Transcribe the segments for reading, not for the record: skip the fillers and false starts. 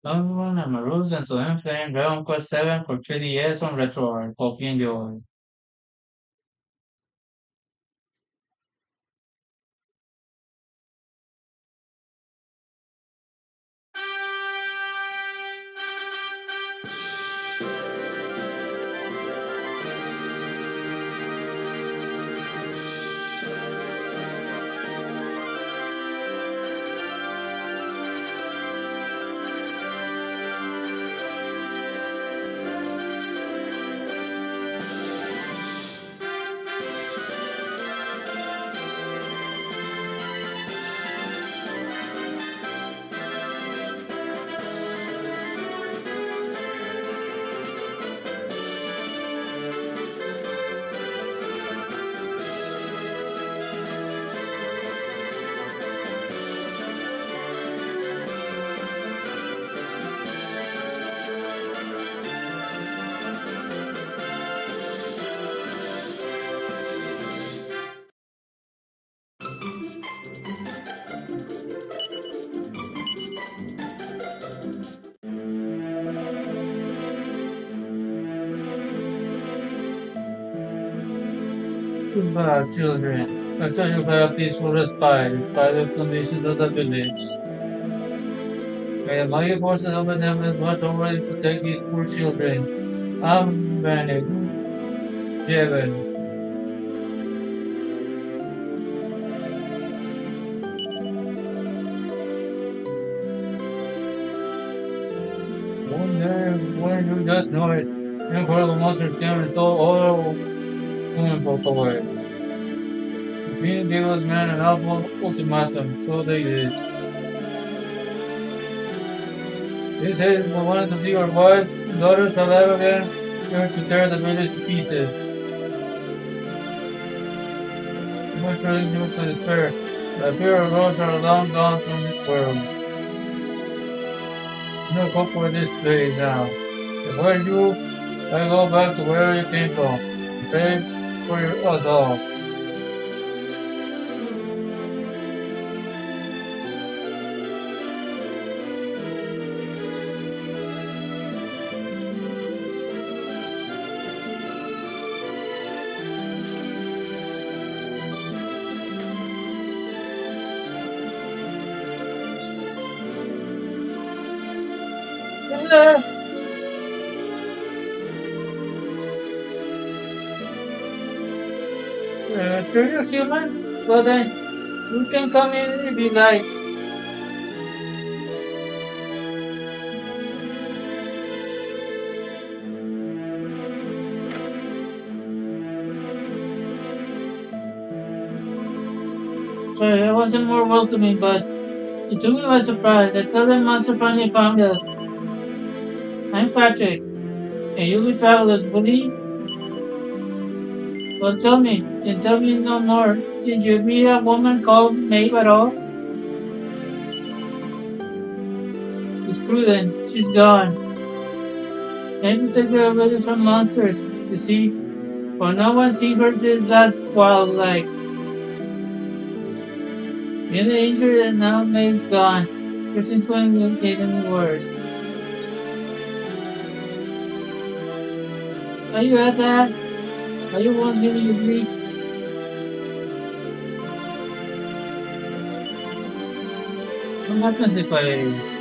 Hello everyone, I'm Arus, and so I'm playing Dragon Quest 7 for 3DS on RetroArch. Hope you enjoy. Goodbye, children. Until you have peaceful respite by the conditions of the village. May the mighty forces of the heavens watch over and protect these poor children. Amen. Heaven. One day, when you just know it, incredible monsters came and stole all human folk away. The Queen gave us man an ultimatum, so they did. They said if we wanted to see our wives and daughters alive again, we were to tear the village to pieces. Much really knew to despair. The fear of roads are long gone from this world. No hope for this day now. If I were you, I go back to where you came from. Pray for us all. Sure you're human? Well then, you can come in if you like. Sorry, I wasn't more welcoming, but it took me by surprise. I thought that monster finally found us. I'm Patrick, and you'll be travelers, buddy. Well, tell me no more. Did you meet a woman called Maeve at all? It's true then, she's gone. Maybe took her away from monsters, you see. For no one seen her did that wild-like. Been injured and now Maeve's gone. Her since when it get any worse. Are you at that? Are you one giving you grief? What happens if I...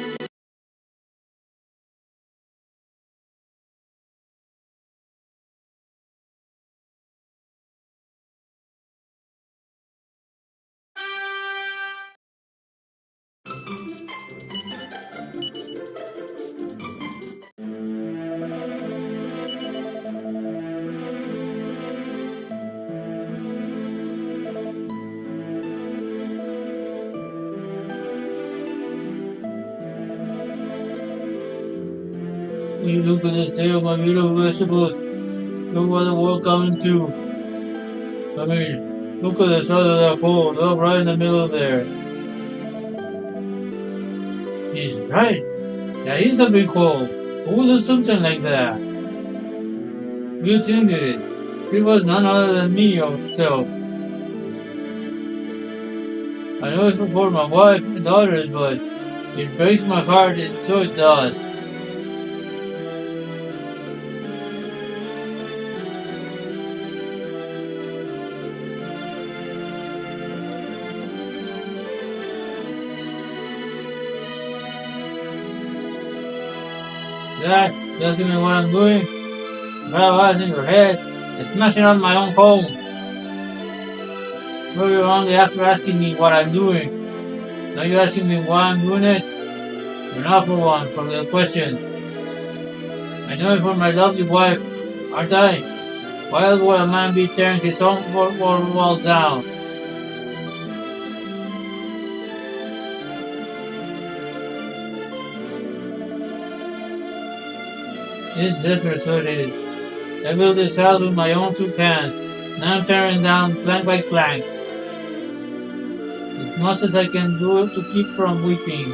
You look at the tail of my beautiful vegetables. Look what the world coming to. I mean, look at the side of that pole, up right in the middle there. He's right. That is a big hole. Who would do something like that? You think it. It was none other than me yourself. I know it's for my wife and daughters, but It breaks my heart, and so it does. That's gonna be what I'm doing. Paralyzing your head and smashing on my own home. Well, you're only after asking me what I'm doing. Now you're asking me why I'm doing it? You're an awful one for the question. I know it for my lovely wife, aren't I? Why else would a man be tearing his own four walls down? It's just what it is. I built this house with my own two hands. Now I'm tearing down plank by plank. As much as I can do to keep from weeping.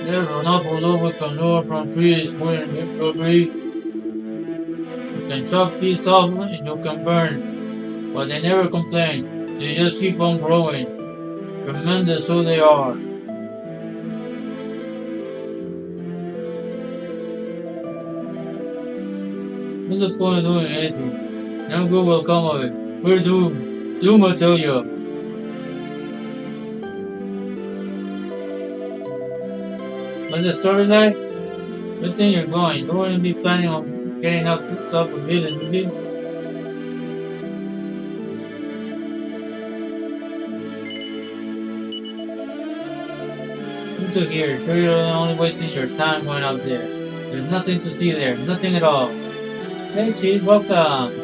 There's an awful lot we can learn from trees when you agree. You can chop trees off and you can burn, but they never complain. They just keep on growing. Tremendous so they are. What's the point of doing anything? No good will come of it. We're doomed. Doom, I tell you. What's the story like? Good thing you're going. You don't want to be planning on getting up to the top of the building, do you? Look here. Sure you're only wasting your time going up there. There's nothing to see there. Nothing at all. Hey, Cheese, welcome.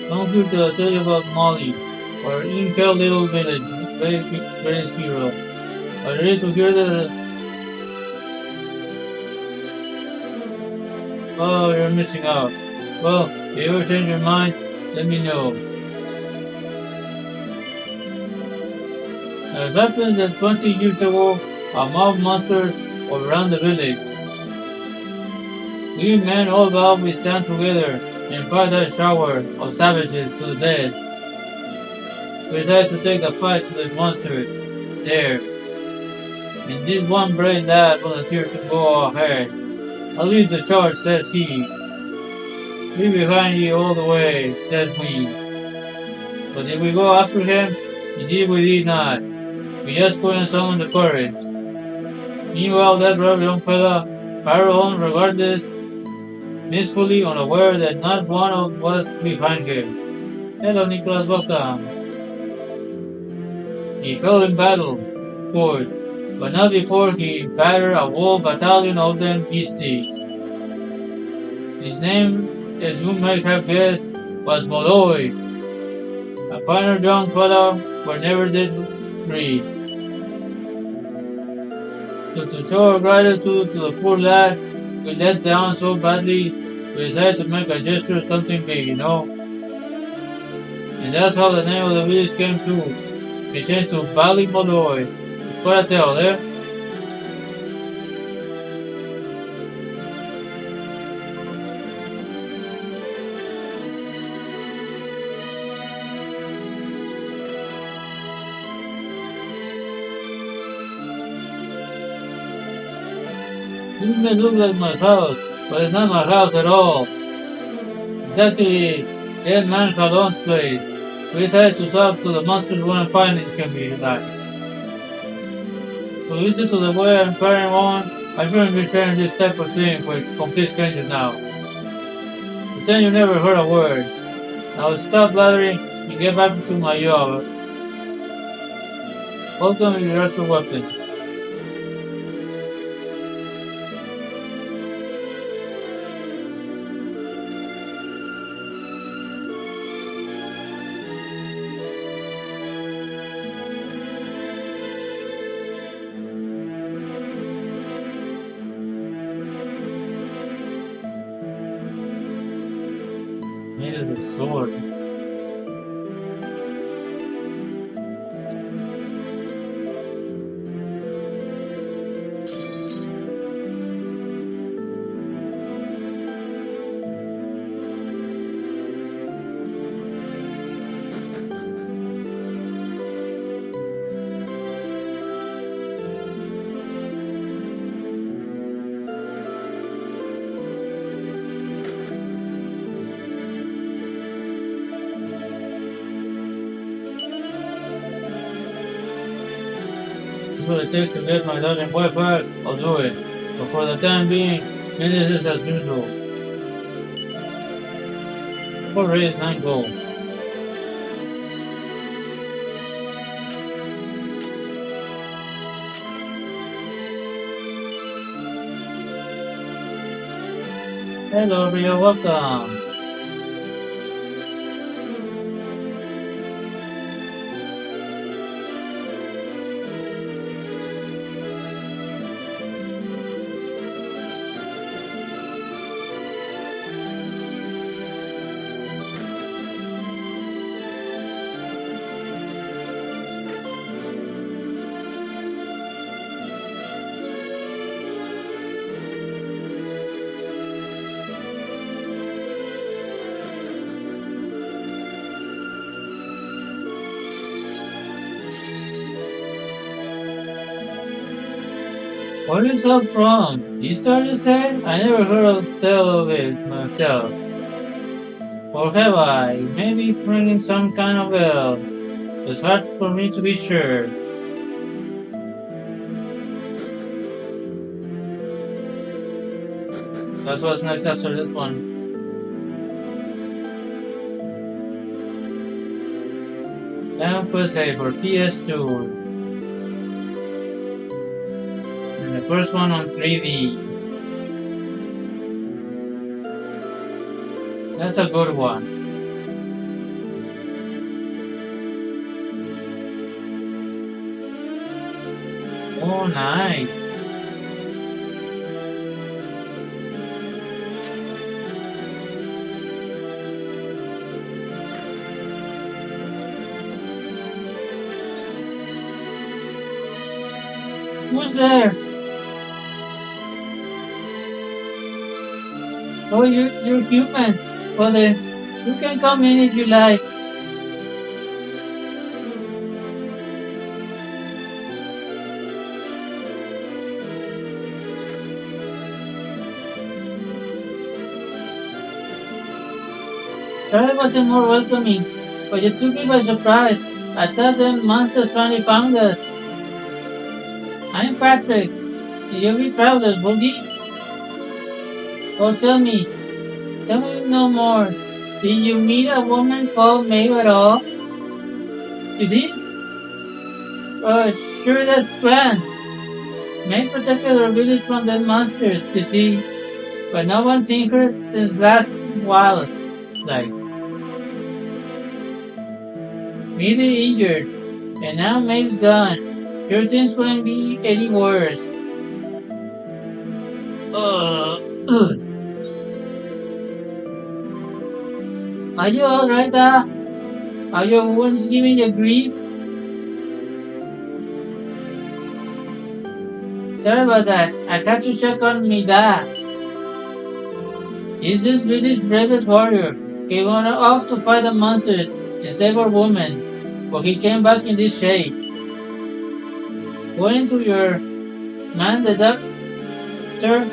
Don't forget to tell you about Molly, our Incal little village, greatest hero. Are you ready to hear the... Oh, you're missing out. Well, if you ever change your mind, let me know. It happened that 20 years ago, a mob monster overran the village. We men all vowed we stand together and fight that shower of savages to the dead. We decided to take the fight to the monsters there. And this one brave lad volunteered to go ahead. I'll lead the charge, says he. Be behind you all the way, says we. But if we go after him, indeed we did not. We just couldn't summon the courage. Meanwhile, that brave young fella, fired on regardless, blissfully unaware that not one of us behind him. Hello, Nicholas, welcome. He fell in battle, Ford, but not before he battered a whole battalion of them beasties. His name, as you might have guessed, was Molloy. A finer young fellow were never did breed. So to show our gratitude to the poor lad we let down so badly, we decided to make a gesture of something big, you know? And that's how the name of the village came to. It changed to Valley Molloy. It's what I tell, eh? This may look like my house, but it's not my house at all. It's actually Dead Man Calon's place. We decided to talk to the monsters we want to find it can be like. So listen to the way I'm carrying on. I shouldn't be sharing this type of thing with complete strangers now. Pretend you never heard a word. Now stop blathering and get back to my job. Welcome to your extra weapons. Needed a sword. will it take to get my dungeon boy back? I'll do it. But for the time being, business is as usual. 4 raise, 9 gold. Hello, Rio, welcome. Where is that from? Easter, you said? I never heard of tell of it myself. Or have I? Maybe bringing some kind of bell. It's hard for me to be sure. That's what's next after this one. Down for say for PS2. And the first one on 3D. That's a good one. Oh, nice. Who's there? Oh, you're humans. Well then, you can come in if you like. Sorry wasn't more welcoming, but you took me by surprise. I thought them monsters finally found us. I'm Patrick. You be travelers, Boogie? Oh, tell me no more. Did you meet a woman called Maeve at all? You did? Sure, that's grand. Maeve protected our village from the monsters, you see. But no one's seen her since last while, like. Really injured, and now Maeve's gone. Your things couldn't be any worse. Are you alright, Are your wounds giving you grief? Sorry about that. I had to check on me, He's this village bravest warrior. He went off to fight the monsters and save our woman, but he came back in this shape. According to your man, the doctor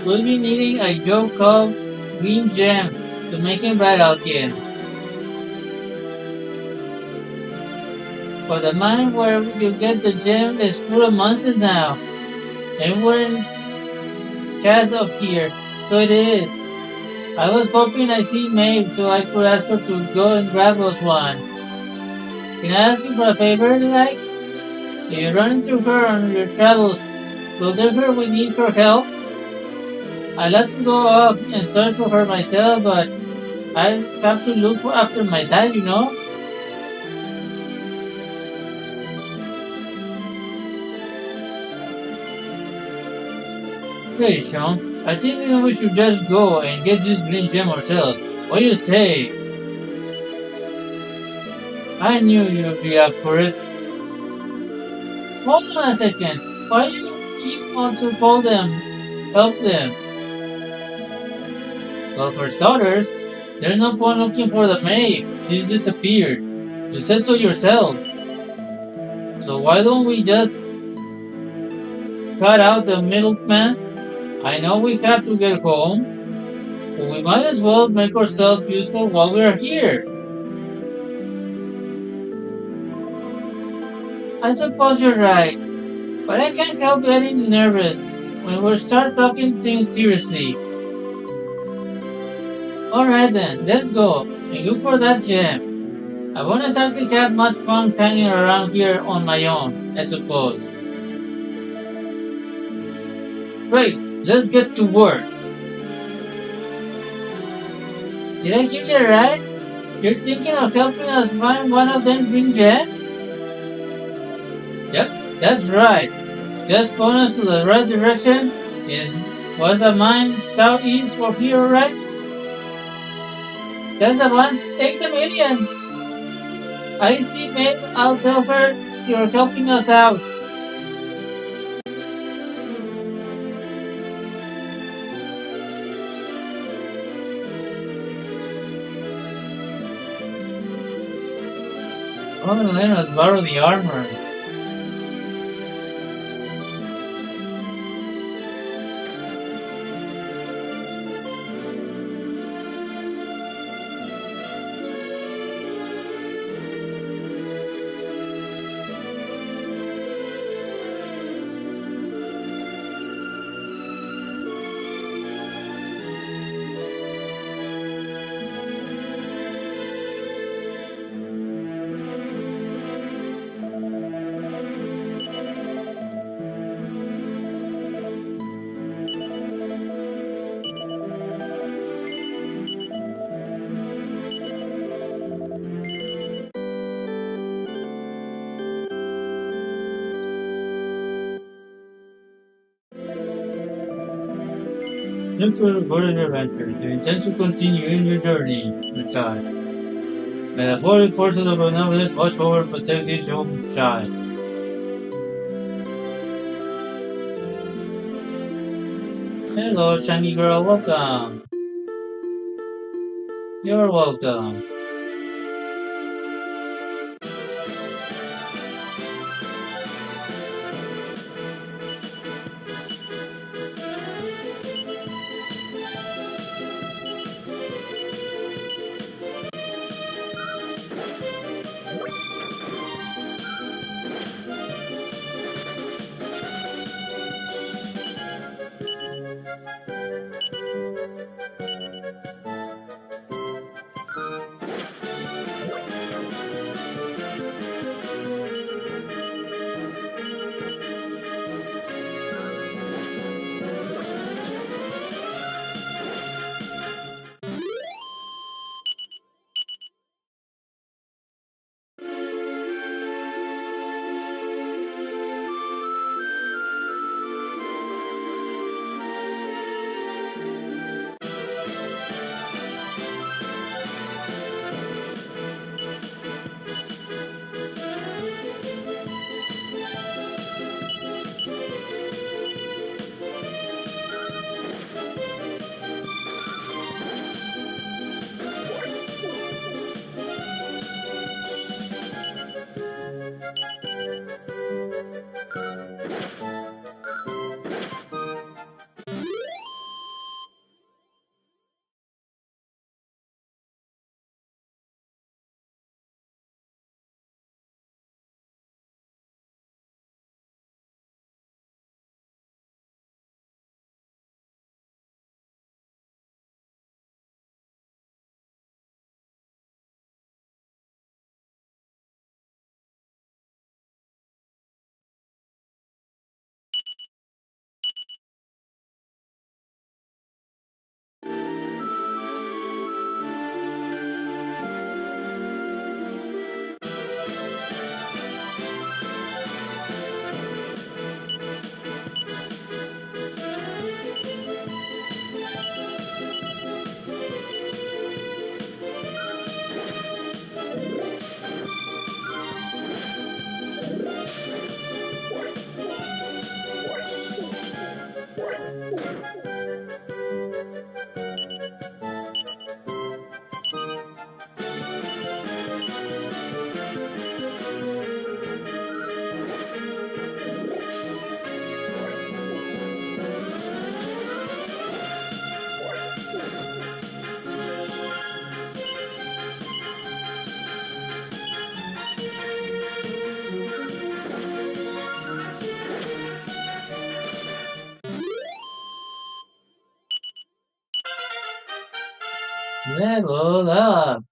will be needing a job called Green Gem to make him right out again. But the mine where you get the gem is full of monsters now. Everyone cast up here, so it is. I was hoping I'd see Maeve so I could ask her to go and grab us one. Can I ask you for a favor, like? If you run into her on your travels, will tell her we need her help? I'd like to go up and search for her myself, but I have to look after my dad, you know? Hey, Sean, I think we should just go and get this green gem ourselves. What do you say? I knew you'd be up for it. Hold on a second. Why do you keep on to call them? Help them? Well, for starters, there's no point looking for the maid. She's disappeared. You said so yourself. So why don't we just cut out the middleman? I know we have to get home, but we might as well make ourselves useful while we're here. I suppose you're right. But I can't help getting nervous when we start talking things seriously. Alright then, let's go. And you for that gem. I won't exactly have much fun hanging around here on my own, I suppose. Great, let's get to work. Did I hear you right? You're thinking of helping us find one of them green gems? Yep, that's right. Just point us to the right direction. Was the mine southeast for here, right? That's the one. Thanks a million. I see, mate. I'll tell her you're helping us out. Oh, let us borrow the armor. Thanks for reporting your adventure. You intend to continue in your journey inside. May the holy forces of benevolence watch over and protect each home child. Hello, shiny girl. Welcome. You're welcome. Level up.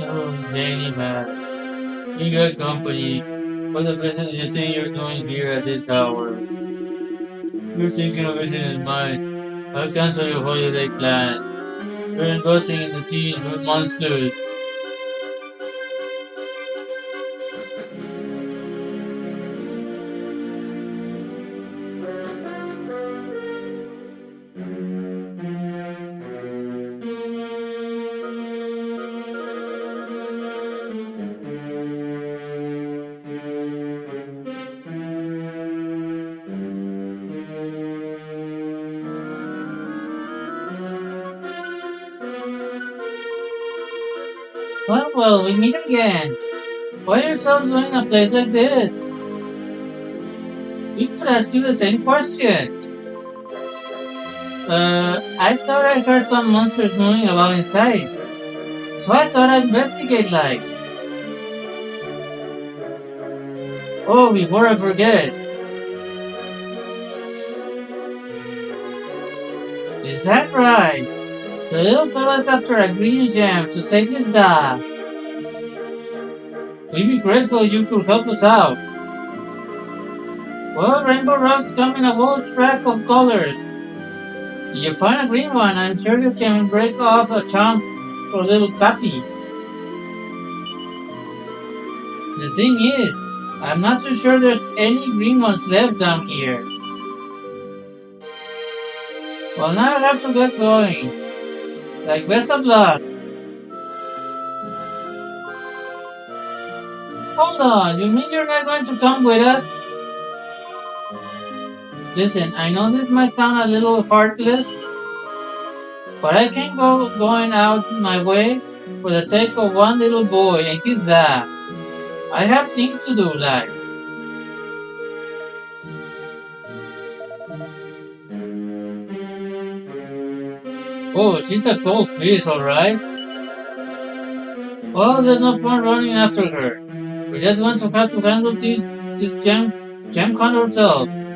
Oh, Danny, man. You got company. What the business you think you're doing here at this hour? You're thinking of visiting mine. I'll cancel your holiday plan. You're investing in the teens with monsters. Well, we meet again. Why are you still doing a place like this? We could ask you the same question. I thought I heard some monsters moving about inside. So I thought I'd investigate like. Oh, before I forget. Is that right? The little fella's after a green gem to save his dad. We'd be grateful you could help us out. Well, Rainbow Rocks come in a whole track of colors. If you find a green one, I'm sure you can break off a chunk for a little puppy. The thing is, I'm not too sure there's any green ones left down here. Well, now I have to get going. Like, best of luck. Hold on, you mean you're not going to come with us? Listen, I know this might sound a little heartless, but I can't go going out my way for the sake of one little boy and his dad. I have things to do, like. Oh, she's a cold fish, alright. Well, there's no point running after her. We just want to have to handle this gem hunt ourselves.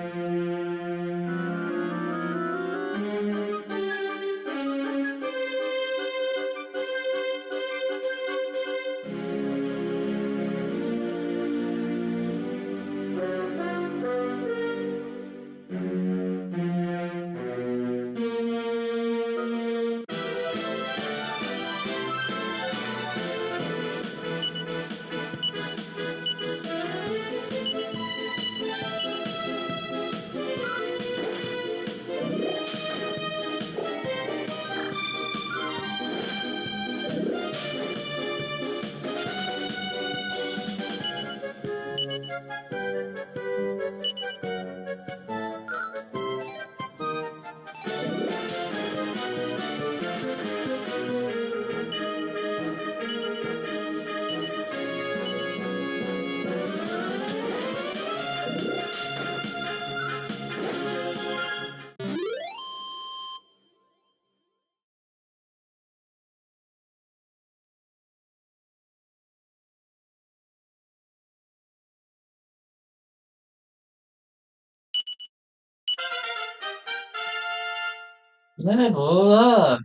Level up.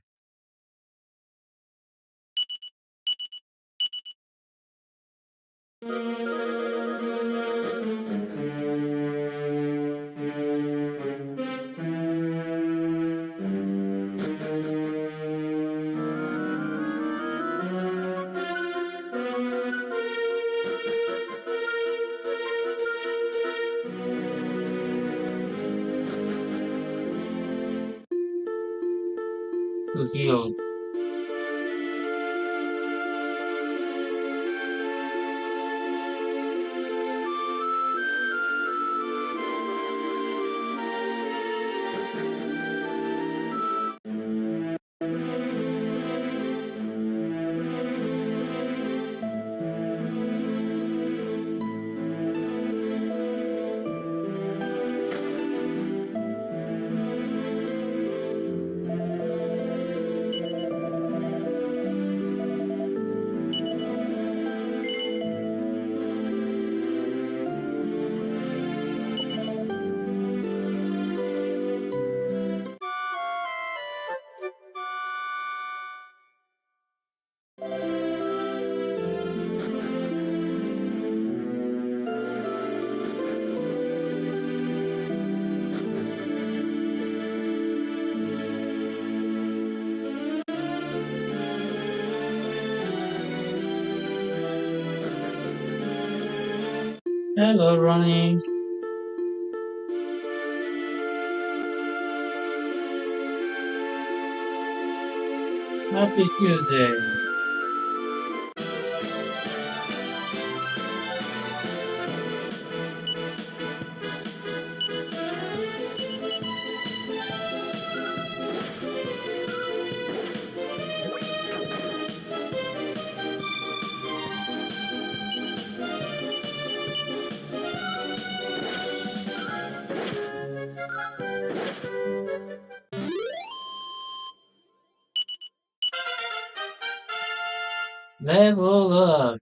To heal. Hello, Ronnie. Happy Tuesday. Level up.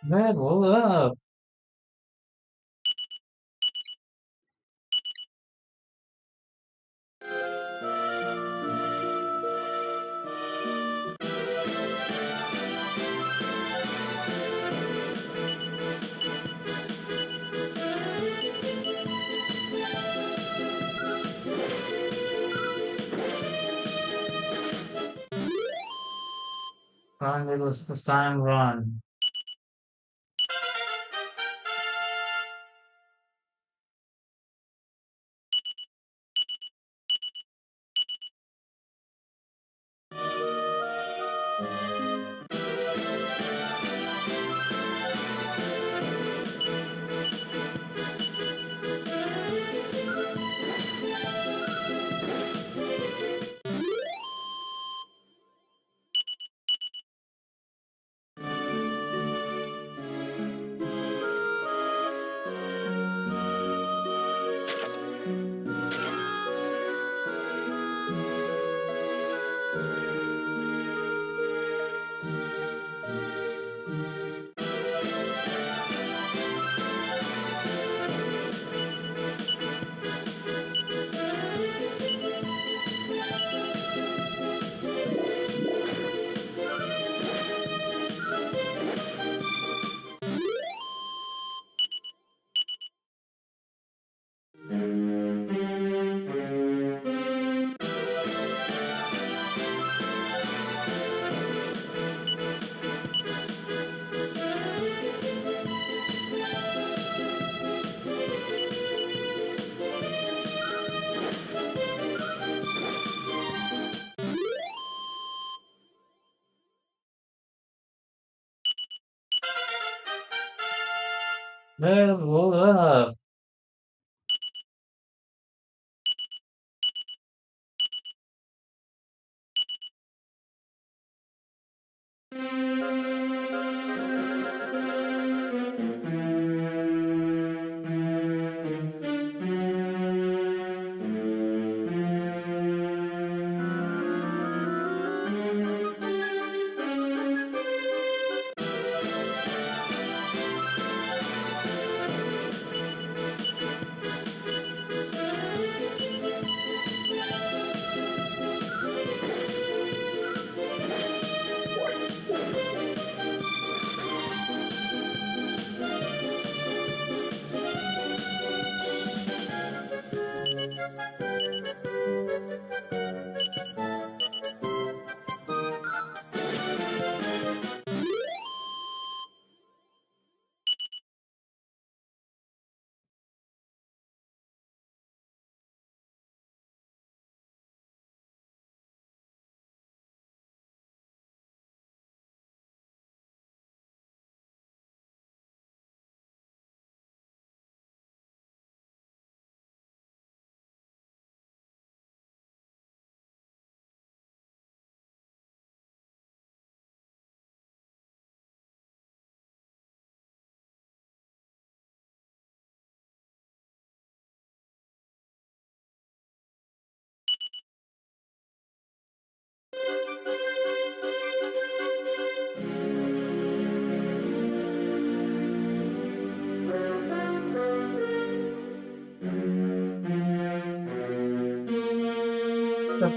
Man, hold up. Finally, it was the time run. Man, hold up.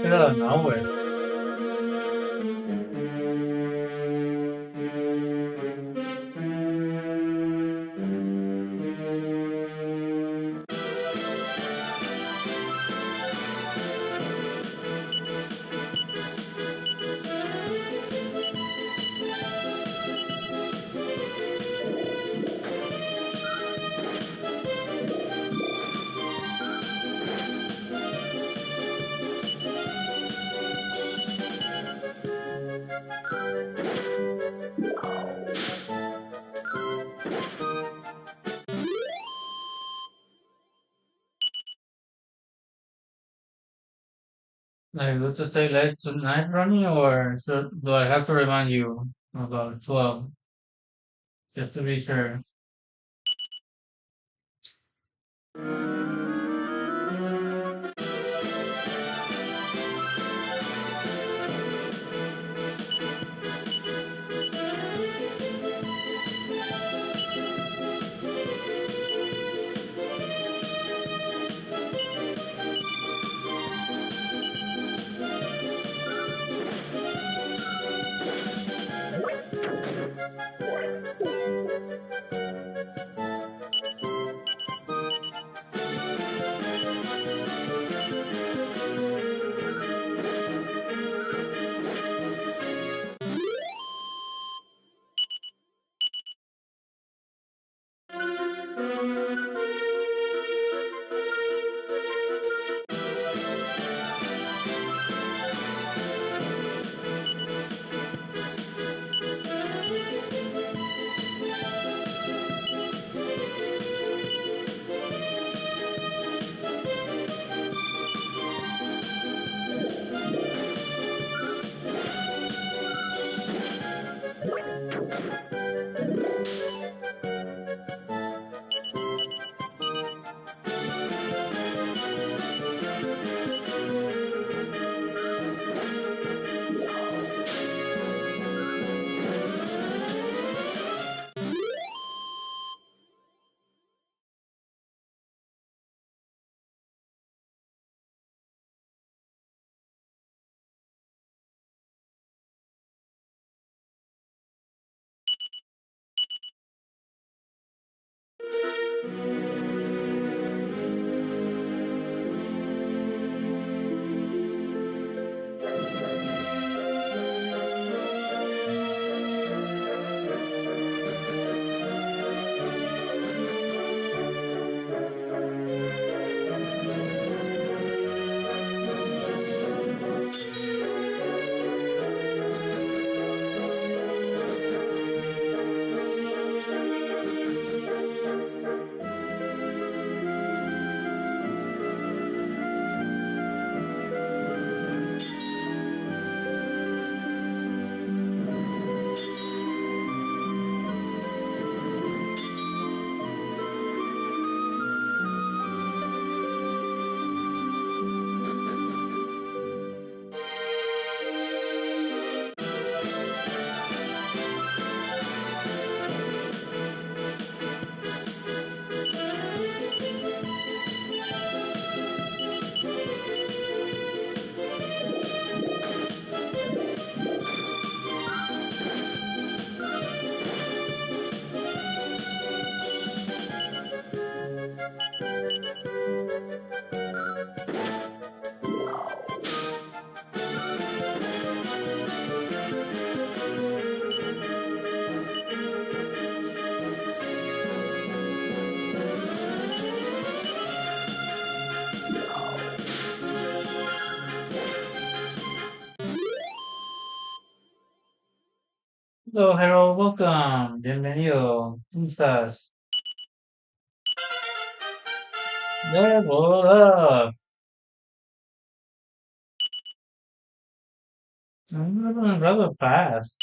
Pero no, güey. Like, let's just say late tonight running, or do I have to remind you about 12 just to be sure? Hello, hello, welcome. Bienvenido. ¿Cómo estás? Yeah, what up? I'm rather fast.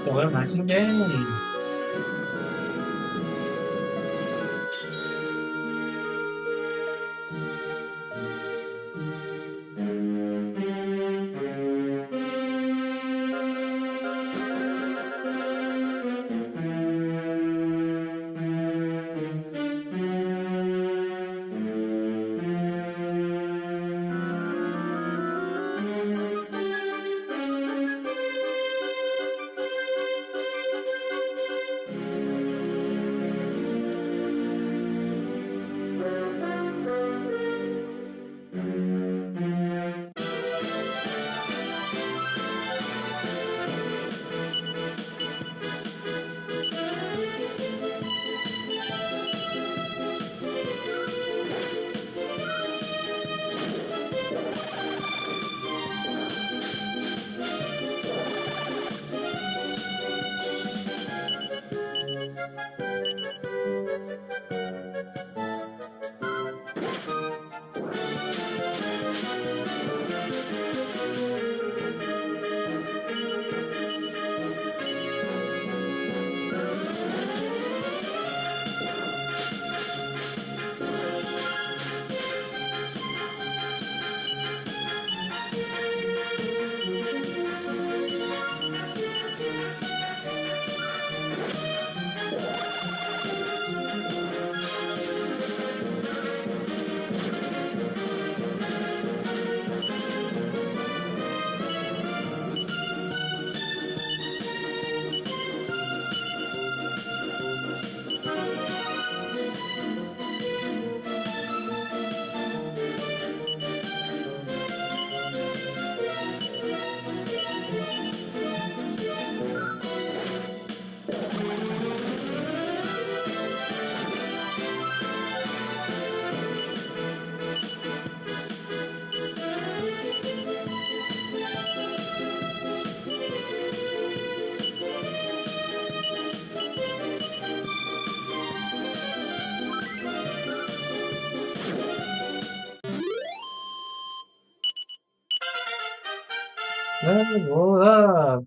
저걸 마신 게 뭐야? 뭐야?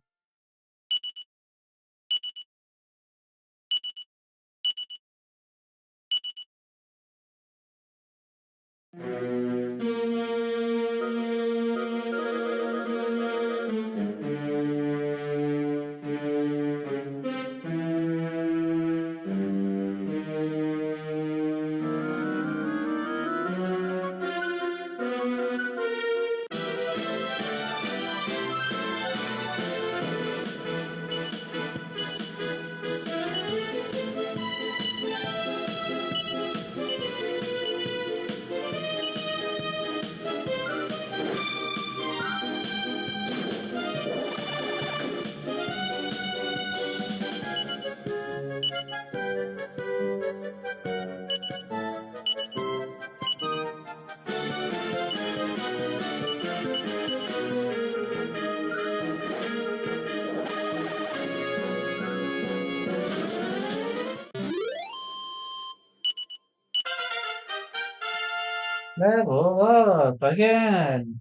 again.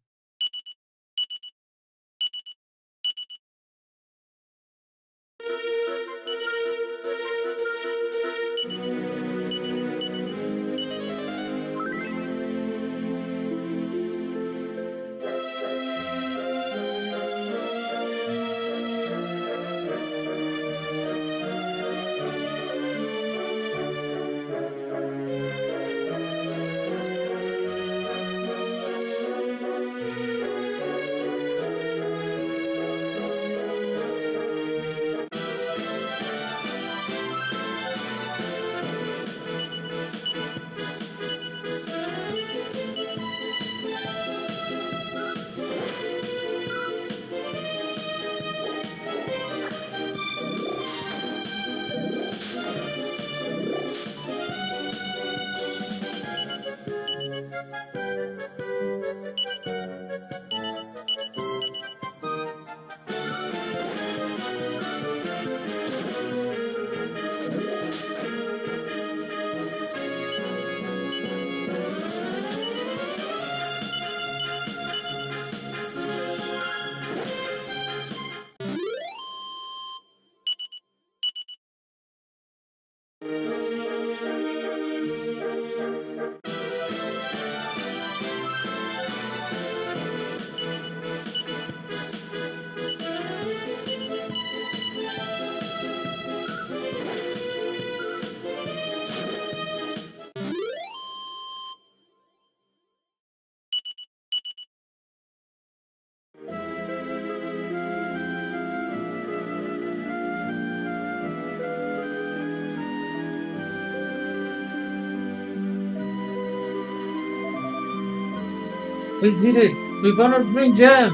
We did it! We're gonna bring Jam!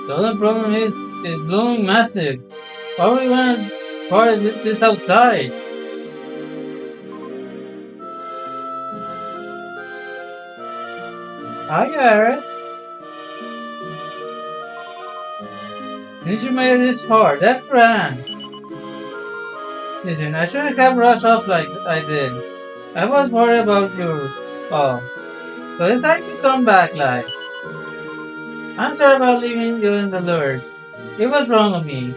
The only problem is it's blooming massive. Why are we gonna party this outside? Hi, Arus. Since you made it this far, that's grand. Listen, I shouldn't have rushed off like I did. I was worried about you all. But it's nice to come back like. I'm sorry about leaving you in the lurch. It was wrong of me.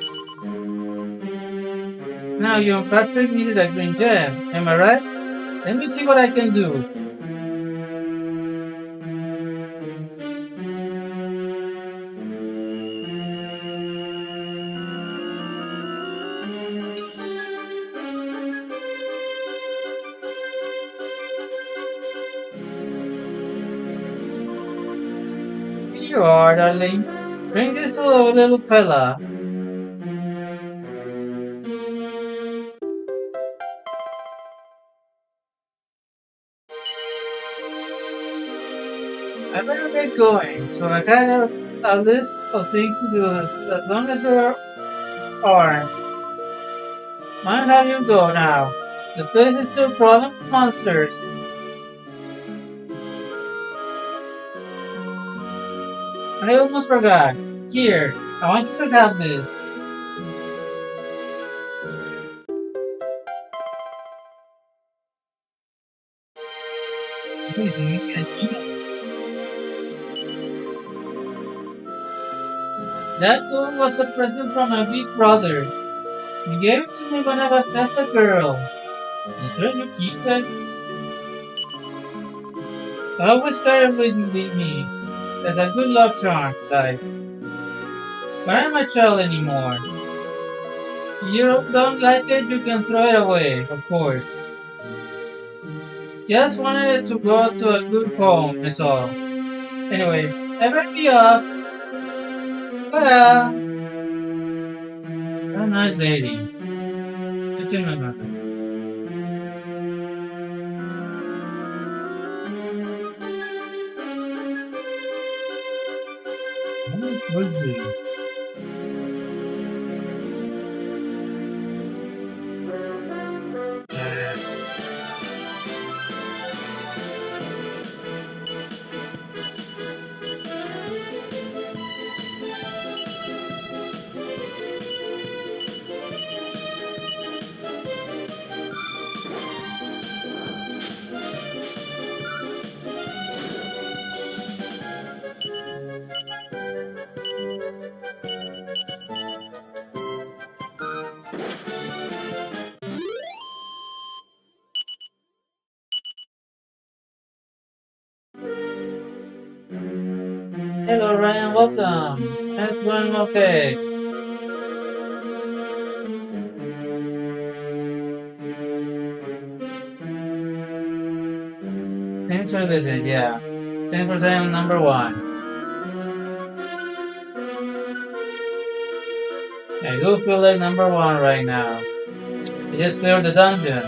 Now your factory needed a green gem, am I right? Let me see what I can do. Here you are, darling. Bring this to our little fella. I better get going, so I got a list of things to do as long as there are. Mind how you go now. The place is still crawling with monsters. I almost forgot. Here, I want you to have this. That tool was a present from my big brother. He gave it to me when I was just a girl. You sure you keep it? I always carry it with me. That's a good luck charm, like. But I'm not a child anymore. If you don't like it, you can throw it away, of course. Just wanted it to go to a good home, that's all. Anyway, I better be off. Ta-da! A nice lady. It's in another. What's this? Hello Ryan, welcome. That's going okay. Thanks for listening, yeah. Thanks for saying number one. I do feel like number one right now. I just cleared the dungeon.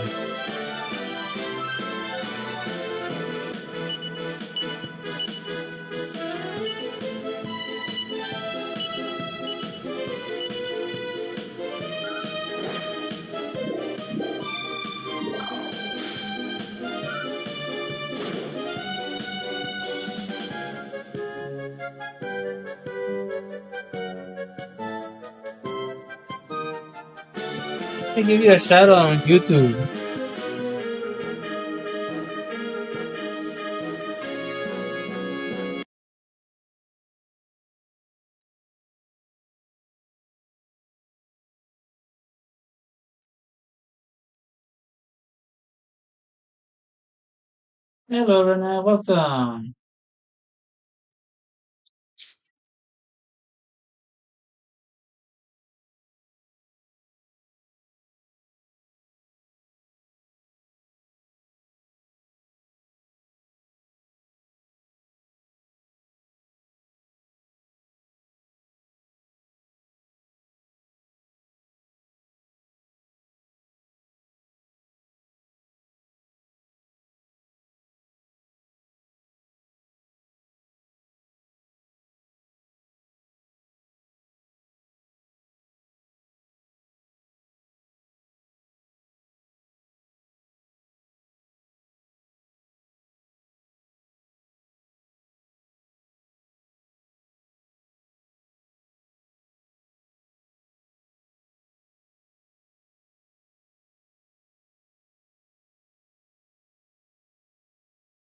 I give you a shout out on YouTube. Hello Renee, welcome.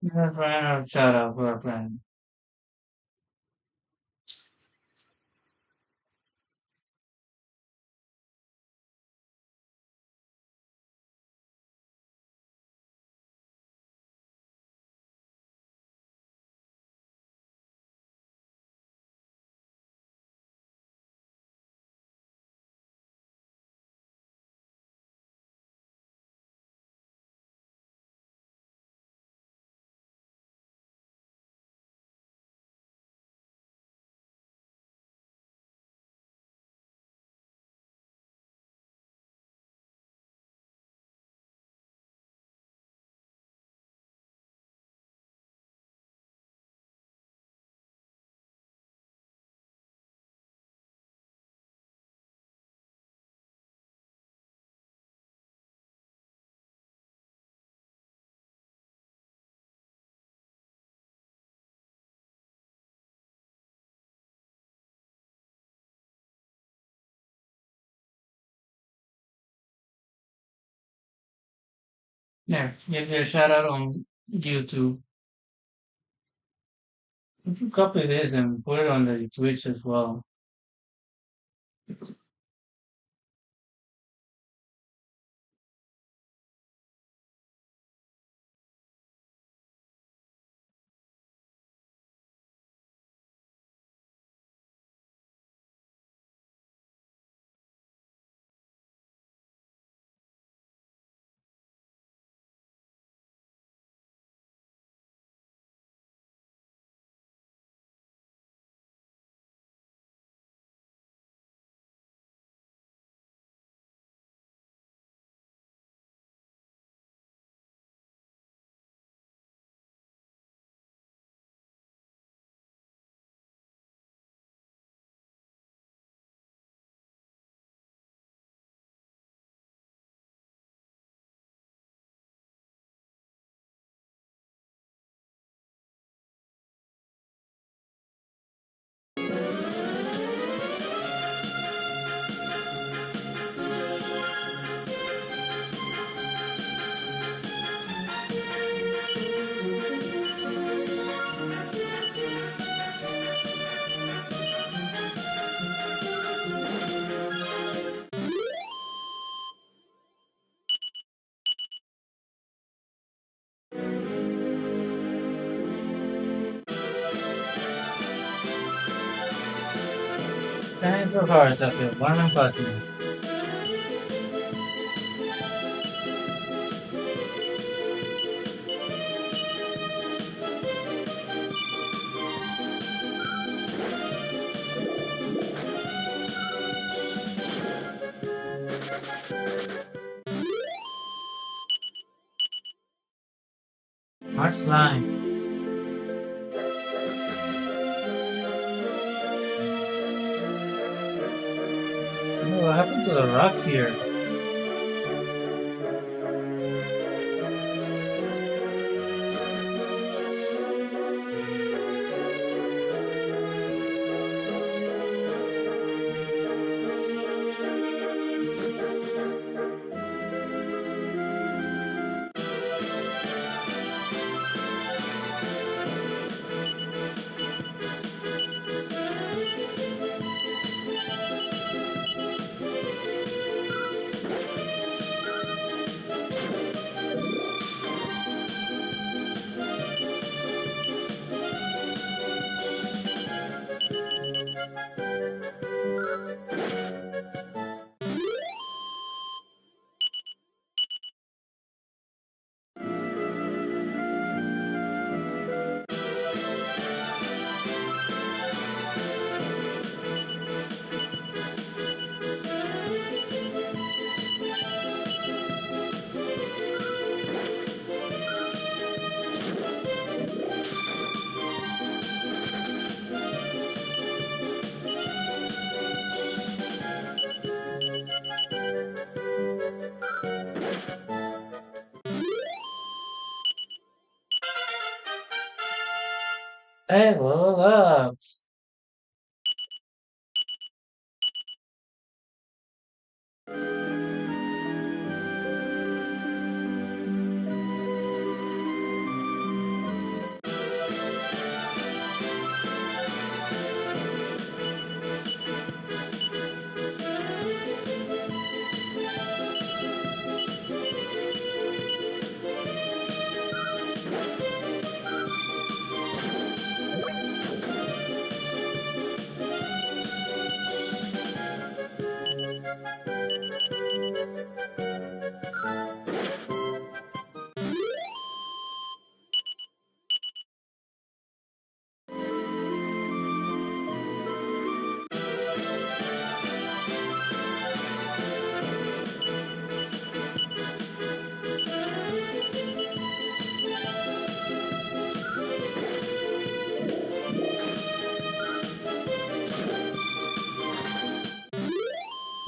Yeah, friend, shout out for a friend. Yeah, give you a shout out on YouTube. If you copy this and put it on the Twitch as well. Thank you for hearts up here. One and partner. Hearts line. Oh, what happened to the rocks here? Hey, what up?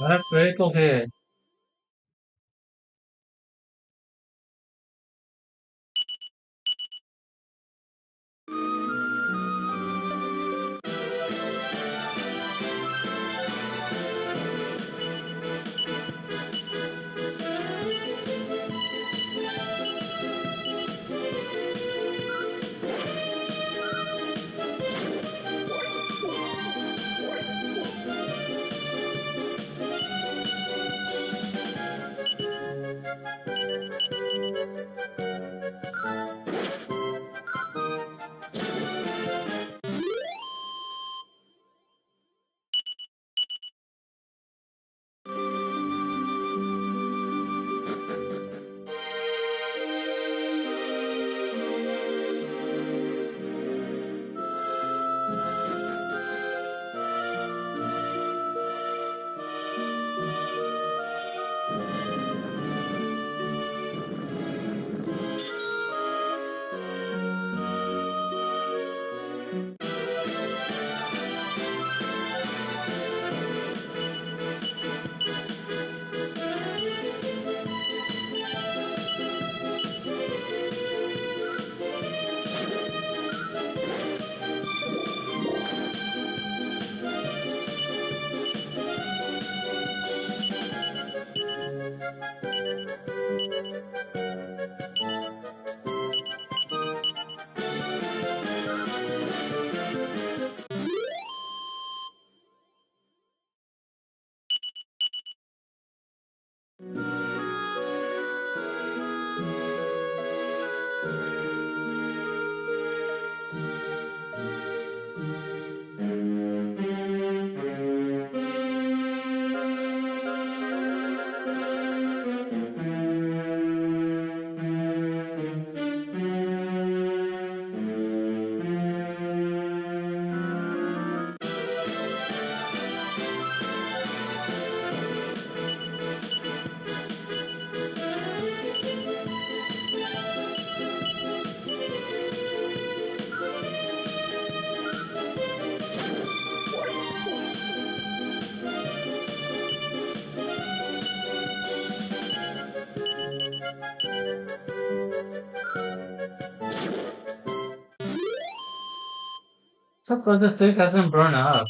That's very okay. So because the stick hasn't burned up.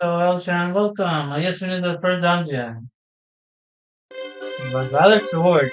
So Elchan, welcome. I just finished the first dungeon. It was rather short.